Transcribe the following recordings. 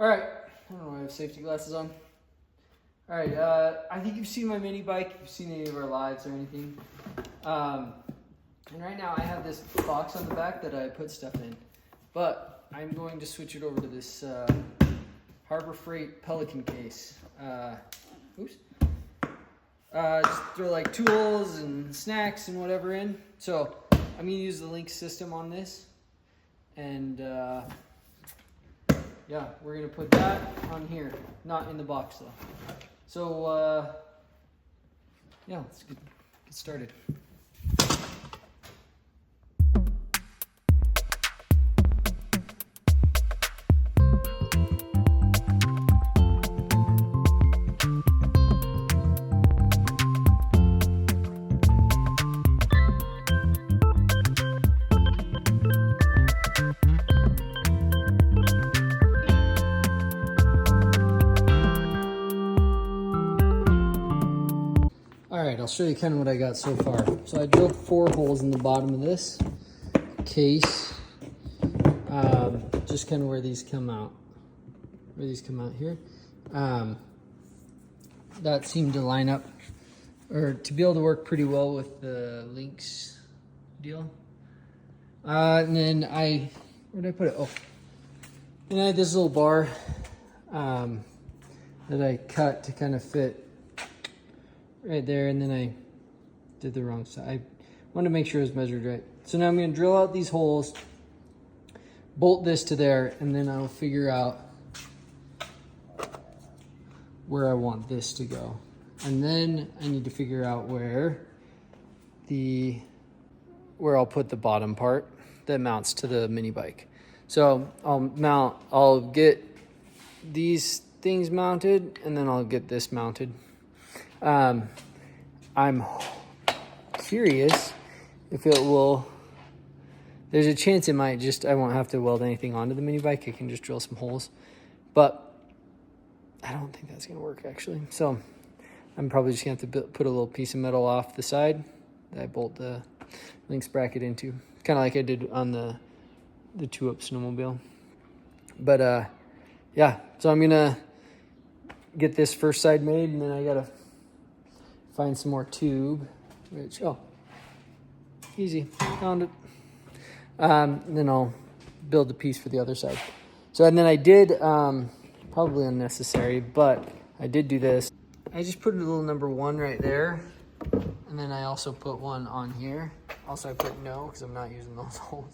All right, I don't know, I have safety glasses on. All right, I think you've seen my mini bike. If you've seen any of our lives or anything. And right now I have this box on the back that I put stuff in. But I'm going to switch it over to this Harbor Freight Pelican case. Oops. Just throw like tools and snacks and whatever in. So I'm gonna use the link system on this. And yeah, we're gonna put that on here, not in the box though. So yeah, let's get started. Alright, I'll show you kind of what I got so far. So I drilled 4 holes in the bottom of this case. Just kind of where these come out. Here. That seemed to line up, or to be able to work pretty well with the links deal. And then where did I put it? Oh, and I had this little bar that I cut to kind of fit right there, and then I did the wrong side. I wanted to make sure it was measured right. So now I'm going to drill out these holes, bolt this to there, and then I'll figure out where I want this to go. And then I need to figure out where I'll put the bottom part that mounts to the mini bike. So I'll get these things mounted, and then I'll get this mounted. I'm curious if it will, there's a chance I won't have to weld anything onto the mini bike. I can just drill some holes, but I don't think that's going to work actually. So I'm probably just going to have to put a little piece of metal off the side that I bolt the links bracket into, kind of like I did on the 2-up snowmobile. But yeah, so I'm going to get this first side made, and then I got to find some more tube, which, oh, easy, found it. Then I'll build the piece for the other side. So, and then I did, probably unnecessary, but I did do this. I just put a little number 1 right there, and then I also put one on here. Also, I put no, because I'm not using those holes.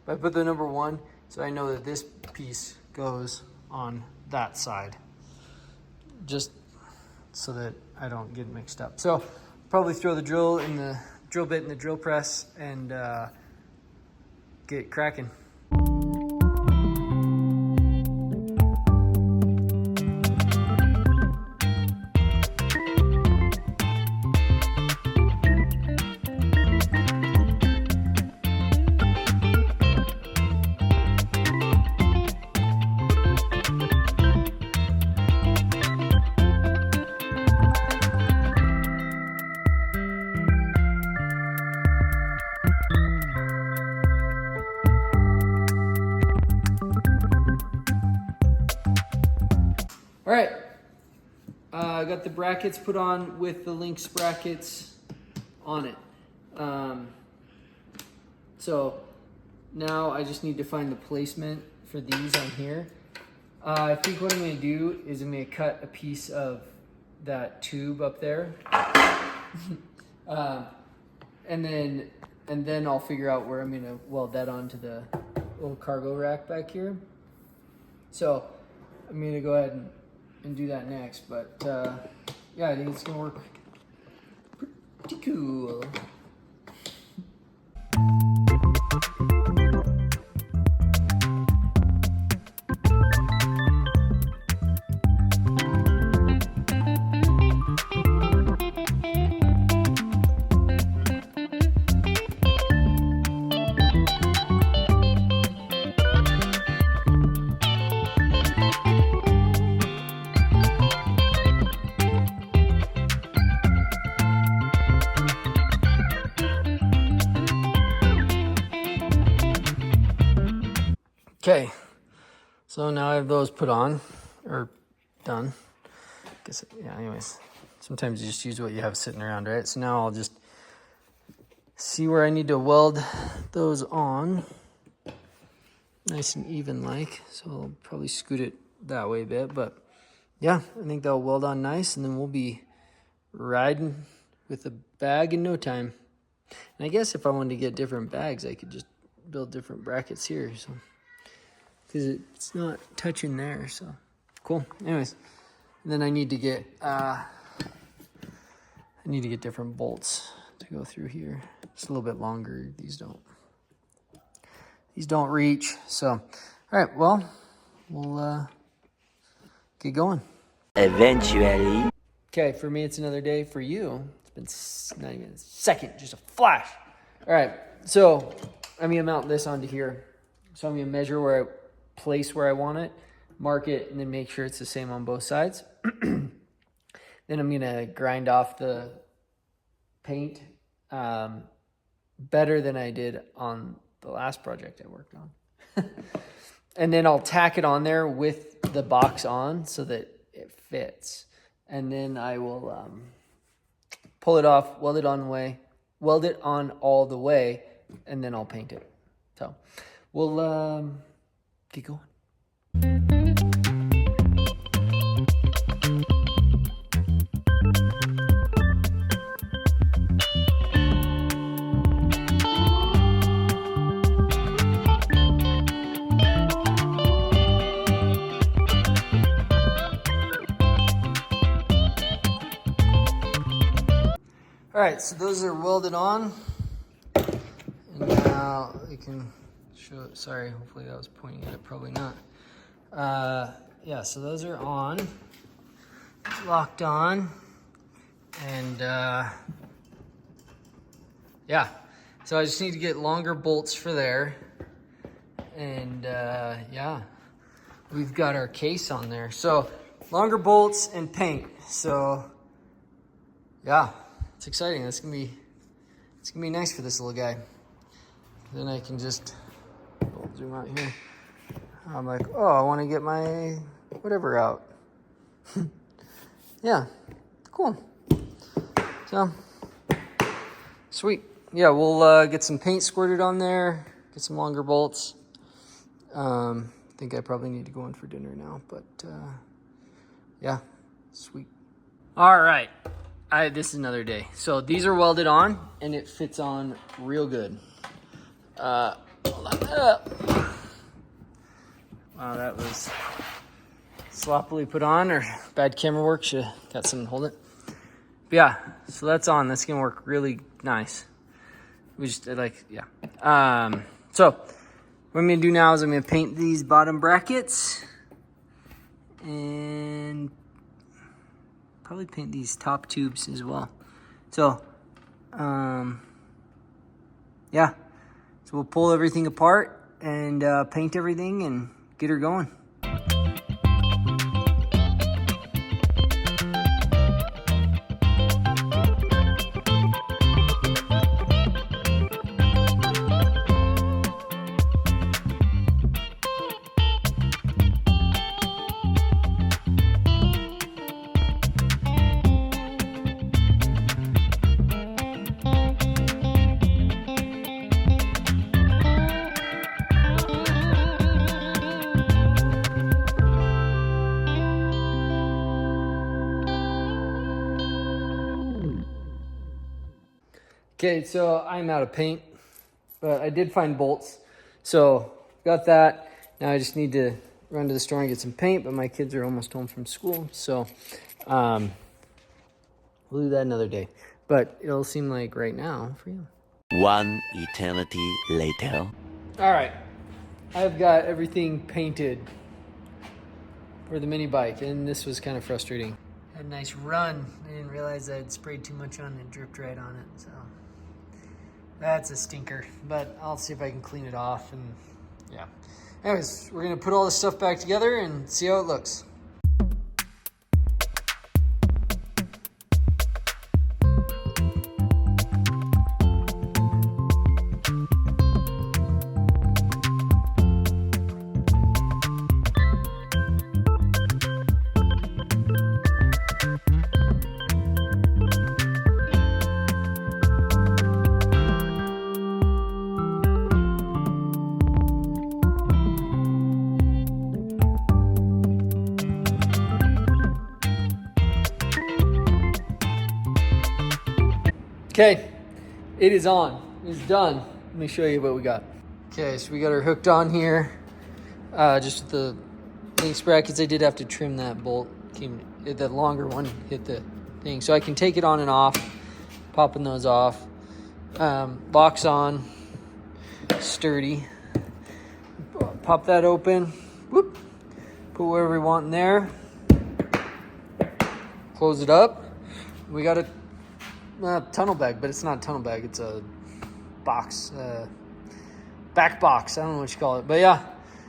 But I put the number 1, so I know that this piece goes on that side, just so that I don't get mixed up. So probably throw the drill bit in the drill press and get cracking. All right, I got the brackets put on with the links brackets on it. So now I just need to find the placement for these on here. I think what I'm gonna do is I'm gonna cut a piece of that tube up there. And then I'll figure out where I'm gonna weld that onto the little cargo rack back here. So I'm gonna go ahead and do that next, but yeah, I think it's gonna work pretty cool. Okay, So now I have those put on, or done. Guess, yeah, anyways. Sometimes you just use what you have sitting around, right? So now I'll just see where I need to weld those on. Nice and even like. So I'll probably scoot it that way a bit. But yeah, I think they'll weld on nice, and then we'll be riding with a bag in no time. And I guess if I wanted to get different bags, I could just build different brackets here. So, because it's not touching there, so cool. Anyways, and then I need to get different bolts to go through here. It's a little bit longer. These don't reach. So, all right. Well, we'll get going. Eventually. Okay, for me it's another day. For you, it's been not even a second, just a flash. All right. So I'm gonna mount this onto here. So I'm gonna measure where I place where I want it, mark it, and then make sure it's the same on both sides. Then I'm gonna grind off the paint better than I did on the last project I worked on. And then I'll tack it on there with the box on so that it fits. And then I will pull it off, weld it on all the way, and then I'll paint it. So we'll get going. All right, so those are welded on, and now we can show it. Sorry, hopefully that was pointing at it, probably not. Yeah, so those are on, locked on, and yeah, so I just need to get longer bolts for there, and yeah, we've got our case on there. So longer bolts and paint, so yeah. It's exciting. It's gonna be nice for this little guy. Then I can just zoom out here. I'm like, oh, I want to get my whatever out. Yeah, cool. So sweet. Yeah, we'll get some paint squirted on there. Get some longer bolts. I think I probably need to go in for dinner now, but yeah, sweet. All right. This is another day. So these are welded on, and it fits on real good. Hold on. Wow, that was sloppily put on, or bad camera work. Should have got something to hold it. But yeah, so that's on. That's gonna work really nice. We just yeah. So what I'm gonna do now is I'm gonna paint these bottom brackets, and probably paint these top tubes as well. So, yeah. So we'll pull everything apart and paint everything and get her going. Okay, so I'm out of paint, but I did find bolts. So got that. Now I just need to run to the store and get some paint, but my kids are almost home from school. So we'll do that another day. But it'll seem like right now for you. One eternity later. All right, I've got everything painted for the mini bike, and this was kind of frustrating. Had a nice run. I didn't realize I'd sprayed too much on it and dripped right on it, so that's a stinker, but I'll see if I can clean it off, and yeah. Anyways, we're gonna put all this stuff back together and see how it looks. Okay, it is on. It's done. Let me show you what we got. Okay, so we got her hooked on here. Just with the link brackets, I did have to trim that bolt. The longer one hit the thing. So I can take it on and off, popping those off. Locks on, sturdy. Pop that open. Whoop. Put whatever we want in there. Close it up. We got a tunnel bag, but it's not a tunnel bag. It's a box, back box. I don't know what you call it, but yeah.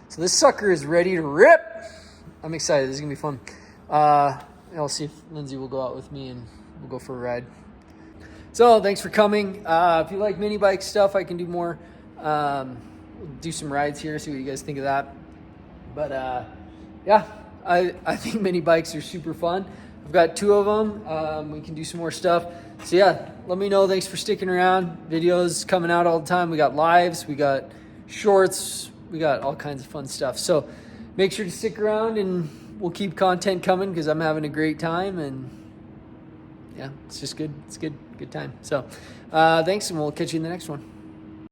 So this sucker is ready to rip. I'm excited. This is gonna be fun. I'll see if Lindsay will go out with me and we'll go for a ride. So thanks for coming. If you like mini bike stuff, I can do more. Do some rides here. See what you guys think of that. But yeah, I think mini bikes are super fun. I've got 2 of them. We can do some more stuff. So yeah, let me know. Thanks for sticking around. Videos coming out all the time. We got lives, we got shorts, we got all kinds of fun stuff. So make sure to stick around and we'll keep content coming because I'm having a great time and yeah, it's just good. It's good time. So thanks and we'll catch you in the next one.